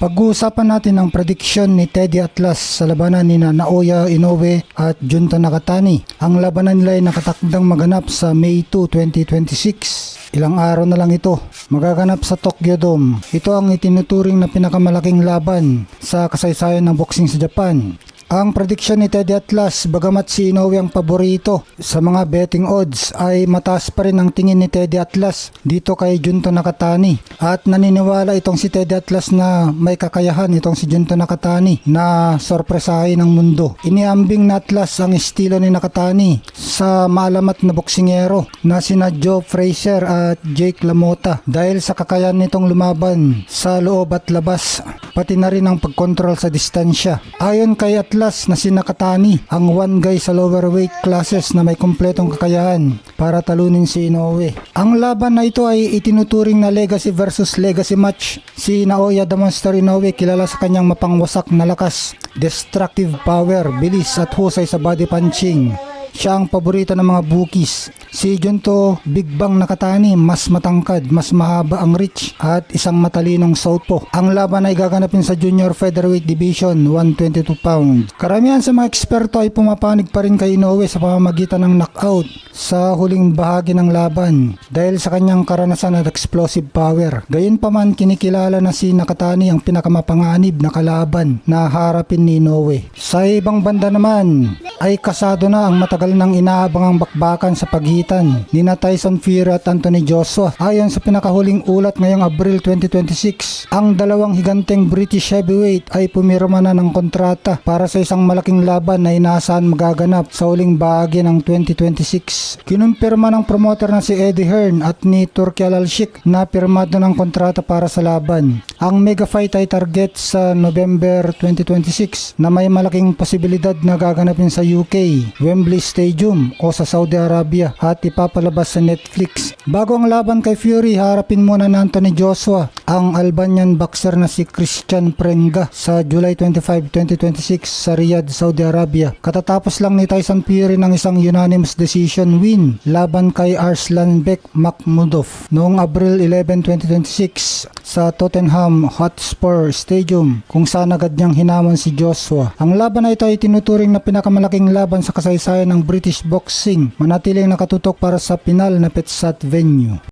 Pag-uusapan natin ang prediction ni Teddy Atlas sa labanan ni Naoya Inoue at Junta Nakatani. Ang labanan nila ay nakatakdang maganap sa May 2, 2026. Ilang araw na lang ito. Magaganap sa Tokyo Dome. Ito ang itinuturing na pinakamalaking laban sa kasaysayan ng boxing sa Japan. Ang prediction ni Teddy Atlas, bagamat si Inoue ang paborito sa mga betting odds, ay mataas pa rin ang tingin ni Teddy Atlas dito kay Junta Nakatani. At naniniwala itong si Teddy Atlas na may kakayahan itong si Junta Nakatani na sorpresahin ng mundo. Iniambing na Atlas ang estilo ni Nakatani sa maalamat na boksingero na sina Joe Frazier at Jake LaMotta dahil sa kakayahan nitong lumaban sa loob at labas, pati na rin ang pagkontrol sa distansya. Ayon kay Atlas na si Nakatani, ang one guy sa lower weight classes na may kumpletong kakayahan para talunin si Inoue. Ang laban na ito ay itinuturing na legacy versus legacy match. Si Naoya the Monster Inoue kilala sa kanyang mapangwasak na lakas, destructive power, bilis at husay sa body punching. Siya ang paborito ng mga bookies. Si Junto Big Bang Nakatani, mas matangkad, mas mahaba ang reach at isang matalinong southpaw. Ang laban ay gaganapin sa Junior Featherweight Division, 122 pound. Karamihan sa mga eksperto ay pumapanig pa rin kay Inoue sa pamamagitan ng knockout sa huling bahagi ng laban dahil sa kanyang karanasan at explosive power. Gayunpaman, kinikilala na si Nakatani ang pinakamapanganib na kalaban na harapin ni Inoue. Sa ibang banda naman ay kasado na ang matagal nang inaabangang bakbakan sa pagitan ni Tyson Fury at Anthony Joshua. Ayon sa pinakahuling ulat ngayong Abril 2026, ang dalawang higanteng British heavyweight ay pumirma na ng kontrata para sa isang malaking laban na inaasahan magaganap sa huling bahagi ng 2026. Kinumpirma ng promoter na si Eddie Hearn at ni Turki Al-Sheikh na pirmado ng kontrata para sa laban. Ang mega fight ay target sa November 2026 na may malaking posibilidad na gaganapin sa UK, Wembley Stadium o sa Saudi Arabia at ipapalabas sa Netflix. Bago ang laban kay Fury, harapin muna ni Anthony Joshua ang Albanian boxer na si Christian Prenga sa July 25, 2026 sa Riyadh, Saudi Arabia. Katatapos lang ni Tyson Fury ng isang unanimous decision win laban kay Arslanbek Makhmudov noong Abril 11, 2026 sa Tottenham Hotspur Stadium kung saan agad niyang hinamon si Joshua. Ang laban na ito ay tinuturing na pinakamalaking laban sa kasaysayan ng British boxing. Manatiling nakatutok para sa pinal na Petsat venue.